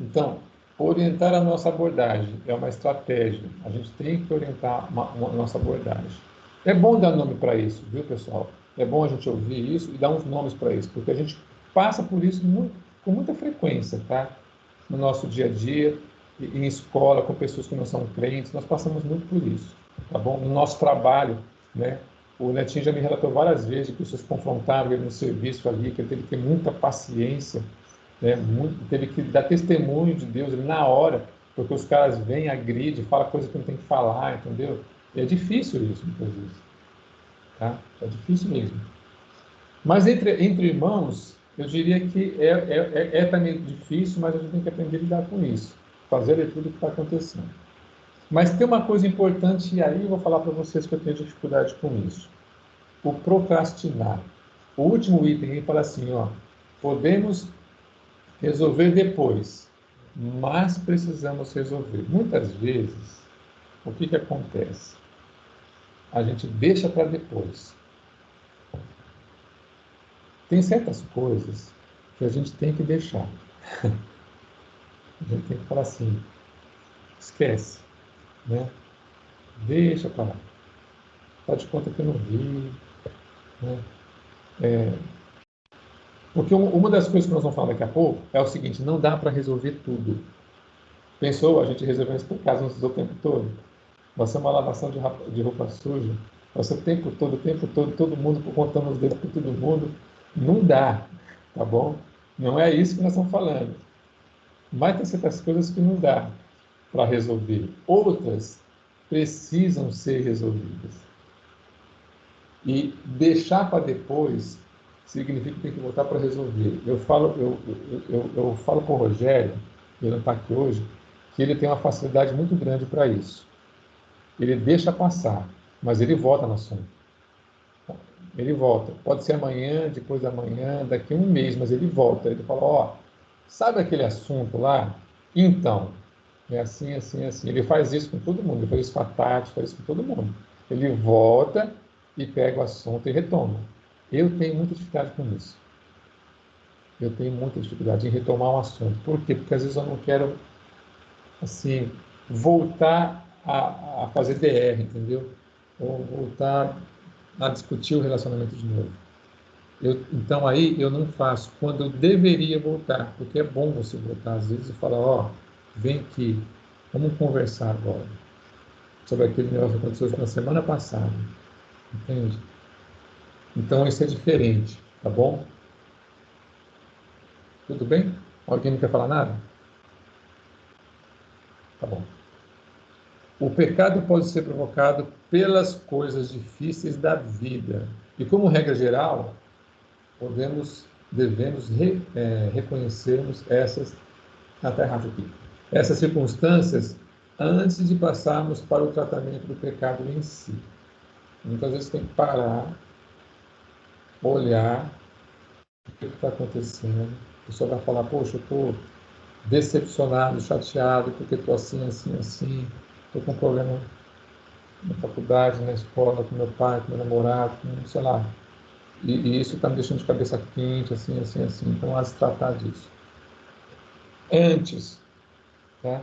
Então, orientar a nossa abordagem é uma estratégia. A gente tem que orientar a nossa abordagem. É bom dar nome para isso, viu, pessoal? É bom a gente ouvir isso e dar uns nomes para isso, porque a gente passa por isso com muita frequência, tá? No nosso dia a dia, em escola, com pessoas que não são crentes, nós passamos muito por isso, tá bom? No nosso trabalho, né? O Netinho já me relatou várias vezes que pessoas confrontaram ele no serviço ali, que ele teve que ter muita paciência, né? Teve que dar testemunho de Deus ali na hora, porque os caras vêm, agridem, falam coisa que não tem que falar, entendeu? E é difícil isso, muitas vezes. Tá? É difícil mesmo. Mas entre irmãos, eu diria que é também difícil, mas a gente tem que aprender a lidar com isso. Fazer a leitura do que está acontecendo. Mas tem uma coisa importante, e aí eu vou falar para vocês que eu tenho dificuldade com isso. O procrastinar. O último item ele fala assim, ó, podemos resolver depois, mas precisamos resolver. Muitas vezes, o que acontece? A gente deixa para depois. Tem certas coisas que a gente tem que deixar. A gente tem que falar assim, esquece, né? Deixa para lá. Faz de conta que eu não vi, né? Porque uma das coisas que nós vamos falar daqui a pouco é o seguinte, não dá para resolver tudo. Pensou a gente resolver esse caso o tempo todo? Vai ser uma lavação de roupa suja. Vai ser o tempo todo, todo mundo contando os dedos para todo mundo. Não dá, tá bom? Não é isso que nós estamos falando. Mas tem certas coisas que não dá para resolver. Outras precisam ser resolvidas. E deixar para depois significa que tem que voltar para resolver. Eu falo para o Rogério, ele não está aqui hoje, que ele tem uma facilidade muito grande para isso. Ele deixa passar, mas ele volta no assunto. Ele volta. Pode ser amanhã, depois da manhã, daqui a um mês, mas ele volta. Ele fala, ó, sabe aquele assunto lá? Então, é assim, assim, assim. Ele faz isso com todo mundo. Ele faz isso com a Tati, faz isso com todo mundo. Ele volta e pega o assunto e retoma. Eu tenho muita dificuldade com isso. Eu tenho muita dificuldade em retomar um assunto. Por quê? Porque às vezes eu não quero, assim, voltar a fazer DR, entendeu? Ou voltar a discutir o relacionamento de novo. Então aí eu não faço quando eu deveria voltar, porque é bom você voltar às vezes e falar, ó, vem aqui, vamos conversar agora sobre aquele negócio que aconteceu na semana passada, entende? Então isso é diferente, tá bom? Tudo bem? Alguém não quer falar nada? Tá bom. O pecado pode ser provocado pelas coisas difíceis da vida. E como regra geral, devemos reconhecermos essas circunstâncias antes de passarmos para o tratamento do pecado em si. Muitas vezes tem que parar, olhar o que está acontecendo. A pessoa vai falar, poxa, eu estou decepcionado, chateado, porque estou assim, assim, assim, estou com um problema na faculdade, na escola, com meu pai, com meu namorado, com, sei lá. E isso está me deixando de cabeça quente, assim, assim, assim. Então, há de se tratar disso. Antes, tá?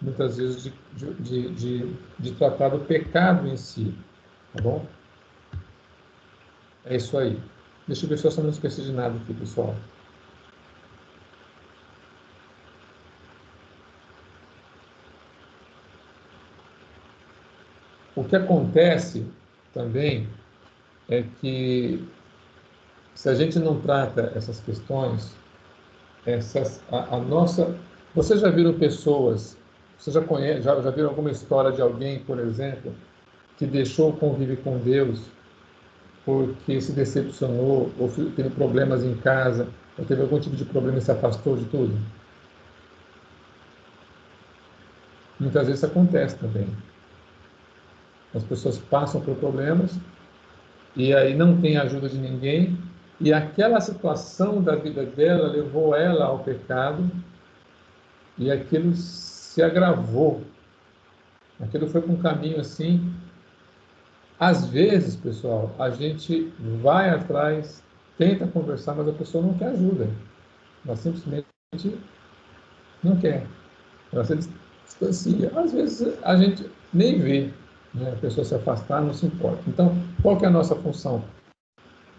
Muitas vezes de tratar do pecado em si, tá bom? É isso aí. Deixa eu ver se eu só não esqueci de nada aqui, pessoal. O que acontece também é que se a gente não trata essas questões, a nossa... Vocês já viram pessoas, vocês já viram alguma história de alguém, por exemplo, que deixou o convívio com Deus porque se decepcionou, ou teve problemas em casa, ou teve algum tipo de problema e se afastou de tudo? Muitas vezes acontece também. As pessoas passam por problemas e aí não tem ajuda de ninguém, e aquela situação da vida dela levou ela ao pecado, e aquilo se agravou. Aquilo foi para um caminho assim. Às vezes, pessoal, a gente vai atrás, tenta conversar, mas a pessoa não quer ajuda. Ela simplesmente não quer. Ela se distancia. Às vezes a gente nem vê, né, a pessoa se afastar, não se importa. Então, qual que é a nossa função?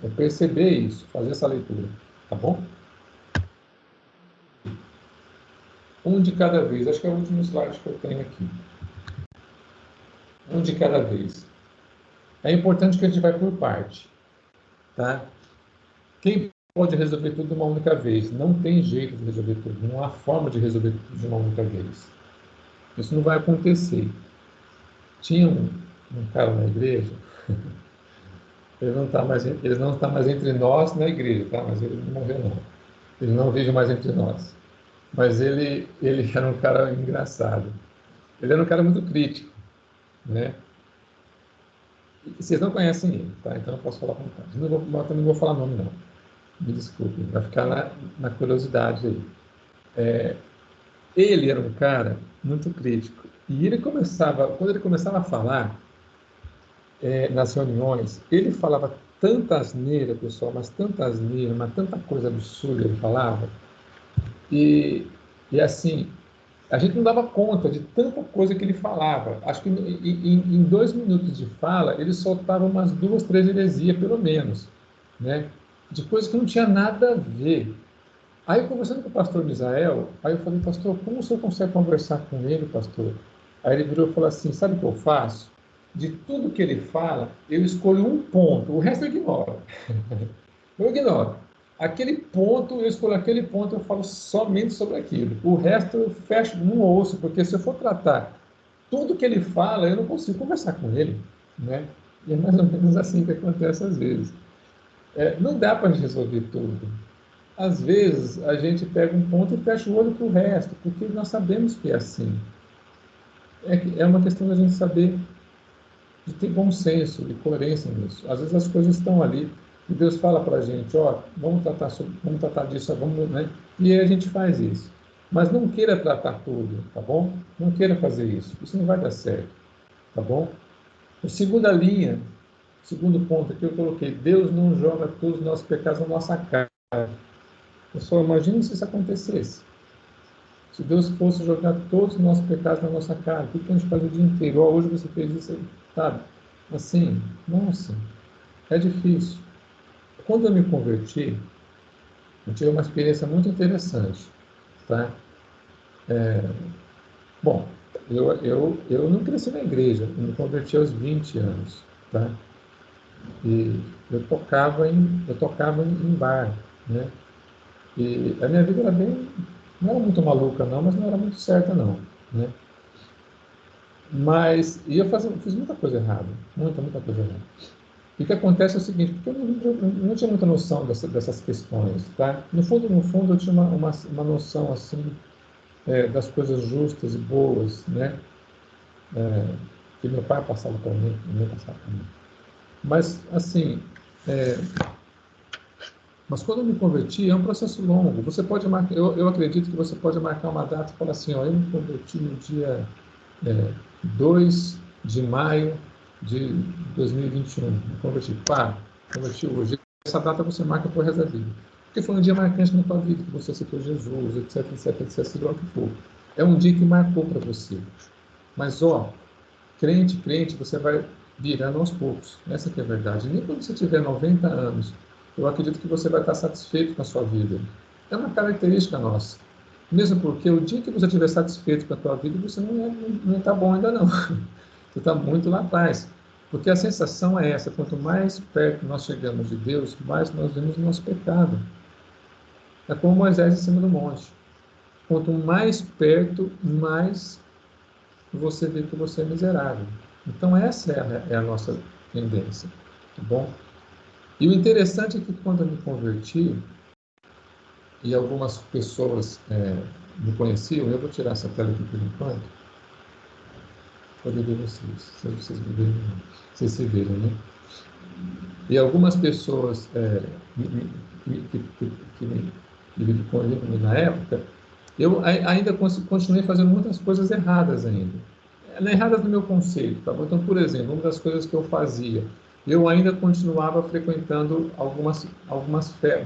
É perceber isso, fazer essa leitura, tá bom? Um de cada vez. Acho que é o último slide que eu tenho aqui. Um de cada vez. É importante que a gente vai por parte, tá? Quem pode resolver tudo de uma única vez? Não tem jeito de resolver tudo. Não há forma de resolver tudo de uma única vez. Isso não vai acontecer. Tinha um cara na igreja, ele não está mais entre nós na igreja, tá? Mas ele não morreu, não. Ele não vive mais entre nós. Mas ele era um cara engraçado. Ele era um cara muito crítico, né? E vocês não conhecem ele, tá? Então eu posso falar com vontade. Também não vou falar nome, não. Me desculpe, vai ficar na curiosidade aí. Ele era um cara muito crítico. E quando ele começava a falar nas reuniões, ele falava tanta asneira, pessoal, mas tanta asneira, mas tanta coisa absurda ele falava. E assim, a gente não dava conta de tanta coisa que ele falava. Acho que em 2 minutos de fala, ele soltava umas 2, 3 heresias, pelo menos, né? De coisas que não tinha nada a ver. Aí, conversando com o pastor Misael, aí eu falei, pastor, como o senhor consegue conversar com ele, pastor? Aí ele virou e falou assim, sabe o que eu faço? De tudo que ele fala, eu escolho um ponto, o resto eu ignoro. Eu ignoro. Aquele ponto, eu escolho aquele ponto, eu falo somente sobre aquilo. O resto eu fecho, não ouço, porque se eu for tratar tudo que ele fala, eu não consigo conversar com ele, né? E é mais ou menos assim que acontece às vezes. Não dá para resolver tudo. Às vezes, a gente pega um ponto e fecha o olho para o resto, porque nós sabemos que é assim. É uma questão da gente saber, de ter bom senso e coerência nisso. Às vezes as coisas estão ali e Deus fala para a gente, ó, vamos tratar disso, vamos, né? E aí a gente faz isso. Mas não queira tratar tudo, tá bom? Não queira fazer isso. Isso não vai dar certo, tá bom? A segunda linha, segundo ponto aqui eu coloquei, Deus não joga todos os nossos pecados na nossa cara. Pessoal, imagine se isso acontecesse. Se Deus fosse jogar todos os nossos pecados na nossa cara, o que a gente faz o dia inteiro? Oh, hoje você fez isso, sabe? Assim, nossa, é difícil. Quando eu me converti, eu tive uma experiência muito interessante, tá? Bom, eu não cresci na igreja, eu me converti aos 20 anos, tá? E eu tocava em bar, né? E a minha vida era não era muito maluca não, mas não era muito certa não, né? Mas fiz muita coisa errada, muita coisa errada. E o que acontece é o seguinte, porque eu não tinha muita noção dessas questões, tá? No fundo eu tinha uma noção assim das coisas justas e boas, né? Que meu pai passava para mim, minha mãe passava para mim. Mas assim, mas quando eu me converti, é um processo longo. Você pode marcar, eu acredito que você pode marcar uma data e falar assim, ó, eu me converti no dia 2 de maio de 2021. Me converti, converti hoje. Essa data você marca por resto da vida. Porque foi um dia marcante na tua vida, que você aceitou Jesus, etc, seja lá o que for. É um dia que marcou para você. Mas, ó, crente, você vai virando aos poucos. Essa que é a verdade. Nem quando você tiver 90 anos, eu acredito que você vai estar satisfeito com a sua vida. É uma característica nossa. Mesmo porque o dia que você estiver satisfeito com a tua vida, você não está bom ainda não. Você está muito lá atrás. Porque a sensação é essa, quanto mais perto nós chegamos de Deus, mais nós vemos o nosso pecado. É como Moisés em cima do monte. Quanto mais perto, mais você vê que você é miserável. Então essa é a nossa tendência, tá bom? E o interessante é que quando eu me converti, e algumas pessoas me conheciam, eu vou tirar essa tela aqui por enquanto, para ver vocês, se vocês me verem, vocês se verem, né? E algumas pessoas que viviam comigo na época, eu ainda continuei fazendo muitas coisas erradas ainda. Erradas no meu conceito, tá bom? Então, por exemplo, uma das coisas que eu fazia, eu ainda continuava frequentando algumas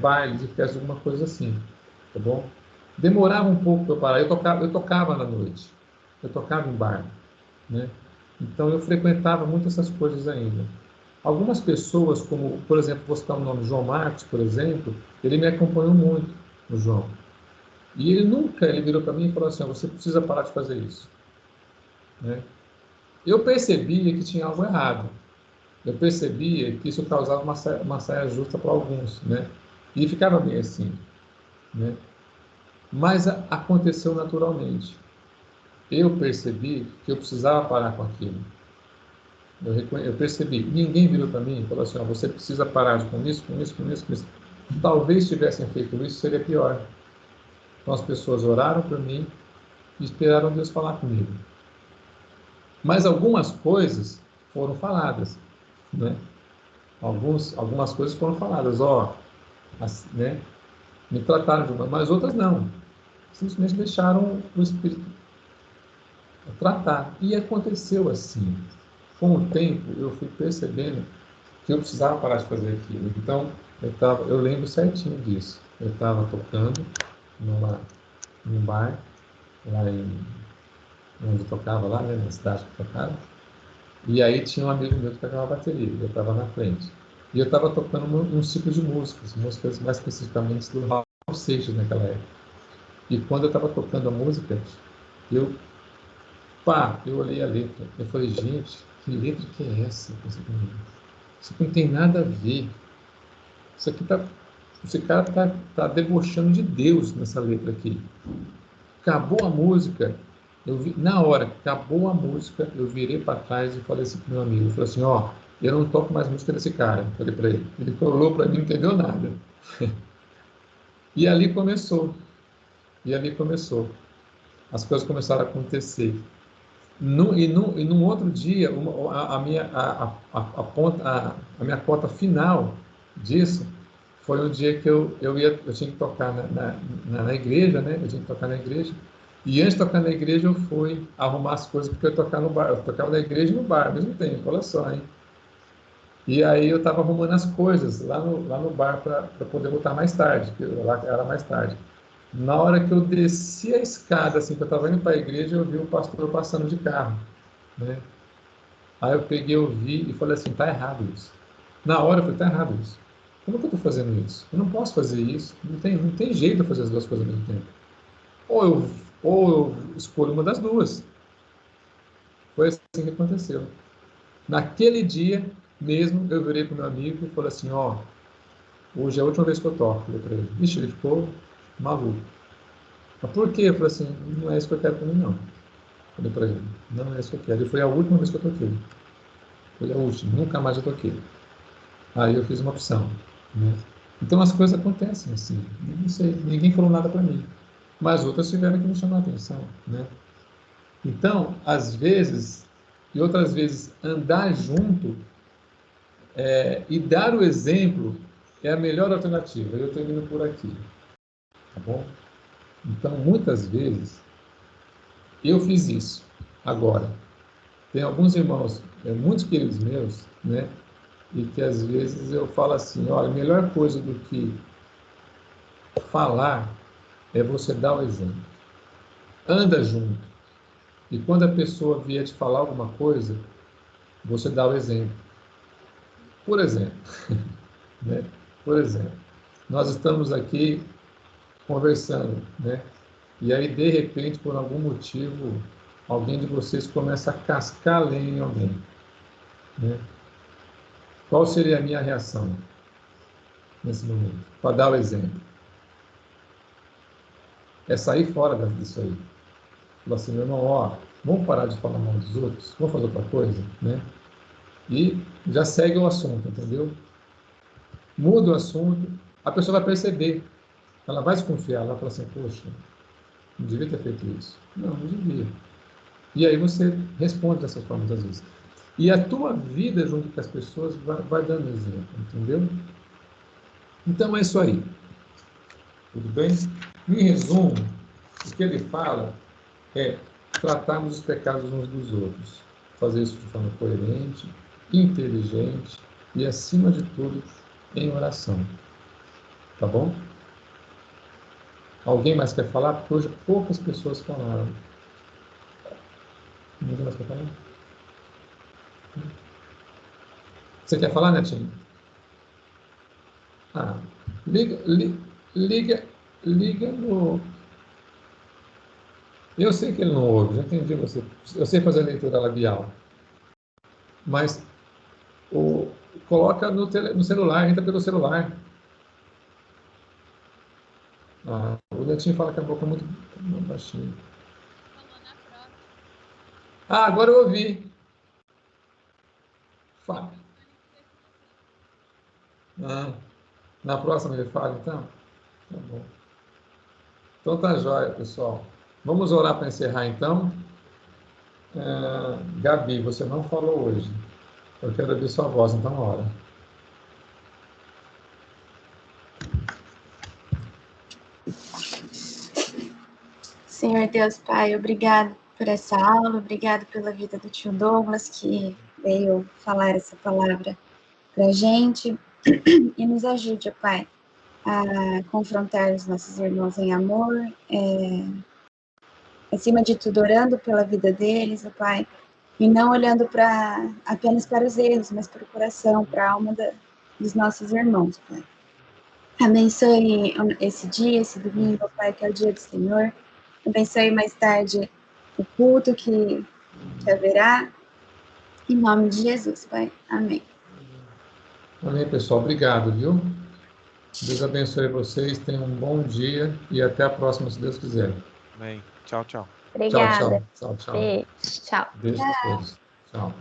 bailes e festas, alguma coisa assim, tá bom? Demorava um pouco para eu parar. Eu tocava na noite, eu tocava em bar, né? Então, eu frequentava muito essas coisas ainda. Algumas pessoas, como, por exemplo, vou citar o nome João Marcos, por exemplo, ele me acompanhou muito, o João. E ele virou para mim e falou assim, você precisa parar de fazer isso, né? Eu percebia que tinha algo errado. Eu percebia que isso causava uma saia justa para alguns, né? E ficava bem assim, né? Mas aconteceu naturalmente. Eu percebi que eu precisava parar com aquilo. Eu percebi. Ninguém virou para mim e falou assim, você precisa parar com isso, com isso, com isso, com isso. Talvez tivessem feito isso, seria pior. Então as pessoas oraram por mim e esperaram Deus falar comigo. Mas algumas coisas foram faladas, né? Algumas coisas foram faladas, né? Me trataram de uma, mas outras não. Simplesmente deixaram o Espírito tratar. E aconteceu assim. Com o tempo, eu fui percebendo que eu precisava parar de fazer aquilo. Então, eu lembro certinho disso. Eu estava tocando num bar, lá onde eu tocava, lá, né, na cidade que eu tocava. E aí tinha um amigo meu que tocava bateria, eu estava na frente. E eu estava tocando uns tipos de músicas mais especificamente do Raul Seixas naquela época. E quando eu estava tocando a música, eu olhei a letra. Eu falei, gente, que letra que é essa? Isso aqui não tem nada a ver. Esse cara tá debochando de Deus nessa letra aqui. Acabou a música, na hora que acabou a música, eu virei para trás e falei assim pro meu amigo, eu falei assim, eu não toco mais música desse cara, eu falei para ele. Ele olhou para mim, não entendeu nada. E ali começou. As coisas começaram a acontecer. E num outro dia, a minha cota final disso foi um dia que eu tinha que tocar na igreja, né? Eu tinha que tocar na igreja. E antes de tocar na igreja, eu fui arrumar as coisas porque eu ia tocar no bar. Eu tocava na igreja e no bar ao mesmo tempo, olha só, hein? E aí eu estava arrumando as coisas lá no bar para poder voltar mais tarde, porque lá era mais tarde. Na hora que eu desci a escada, assim, que eu estava indo para a igreja, eu vi o pastor passando de carro, né? Aí eu peguei, eu vi e falei assim, tá errado isso. Na hora eu falei, tá errado isso. Como que eu estou fazendo isso? Eu não posso fazer isso. Não tem jeito de fazer as duas coisas ao mesmo tempo. Ou eu escolho uma das duas. Foi assim que aconteceu. Naquele dia mesmo, eu virei para o meu amigo e falei assim, hoje é a última vez que eu toco. Falei para ele. Ixi, ele ficou maluco. Mas por quê? Eu falei assim, não é isso que eu quero para mim, não. Falei para ele, não é isso que eu quero. E foi a última vez que eu toquei. Foi a última, nunca mais eu toquei. Aí eu fiz uma opção, né? Então as coisas acontecem assim. Não sei, ninguém falou nada para mim. Mas outras tiveram que me chamar a atenção, né? Então, às vezes, e outras vezes, andar junto e dar o exemplo é a melhor alternativa. Eu estou indo por aqui, tá bom? Então, muitas vezes, eu fiz isso. Agora, tem alguns irmãos, muitos queridos meus, né? E que às vezes eu falo assim, olha, a melhor coisa do que falar é você dar o exemplo. Anda junto. E quando a pessoa vier te falar alguma coisa, você dá o exemplo. Por exemplo, né? Por exemplo, nós estamos aqui conversando, né? E aí, de repente, por algum motivo, alguém de vocês começa a cascar lenha em alguém, né? Qual seria a minha reação nesse momento? Para dar o exemplo. É sair fora disso aí. Falar assim, meu irmão, ó, vamos parar de falar mal dos outros, vamos fazer outra coisa, né? E já segue o assunto, entendeu? Muda o assunto, a pessoa vai perceber, ela vai desconfiar, ela vai falar assim, poxa, não devia ter feito isso. Não devia. E aí você responde dessas formas às vezes. E a tua vida junto com as pessoas vai dando exemplo, entendeu? Então é isso aí. Tudo bem? Em resumo, o que ele fala é tratarmos os pecados uns dos outros. Fazer isso de forma coerente, inteligente e, acima de tudo, em oração. Tá bom? Alguém mais quer falar? Porque hoje poucas pessoas falaram. Ninguém mais quer falar? Você quer falar, Netinho? Ah, liga no... Eu sei que ele não ouve, já entendi você. Eu sei fazer a leitura labial. Mas coloca no celular, entra pelo celular. O Netinho fala que a boca é muito baixinha. Agora eu ouvi. Fala. Na próxima ele fala, então? Tá bom. Então tá jóia, pessoal. Vamos orar para encerrar, então. Gabi, você não falou hoje. Eu quero ouvir sua voz, então ora.
Senhor Deus Pai, obrigado por essa aula, obrigado pela vida do tio Douglas, que veio falar essa palavra para a gente, e nos ajude, Pai, a confrontar os nossos irmãos em amor, acima de tudo, orando pela vida deles, Pai, e não olhando apenas para os erros, mas para o coração, para a alma dos nossos irmãos, Pai. Abençoe esse dia, esse domingo, Pai, que é o dia do Senhor. Abençoe mais tarde o culto que haverá. Em nome de Jesus, Pai. Amém.
Amém, pessoal. Obrigado, viu? Deus abençoe vocês. Tenham um bom dia e até a próxima, se Deus quiser.
Amém. Tchau, tchau.
Obrigada.
Tchau, tchau.
Beijo. Tchau.
Beijo a todos. Tchau.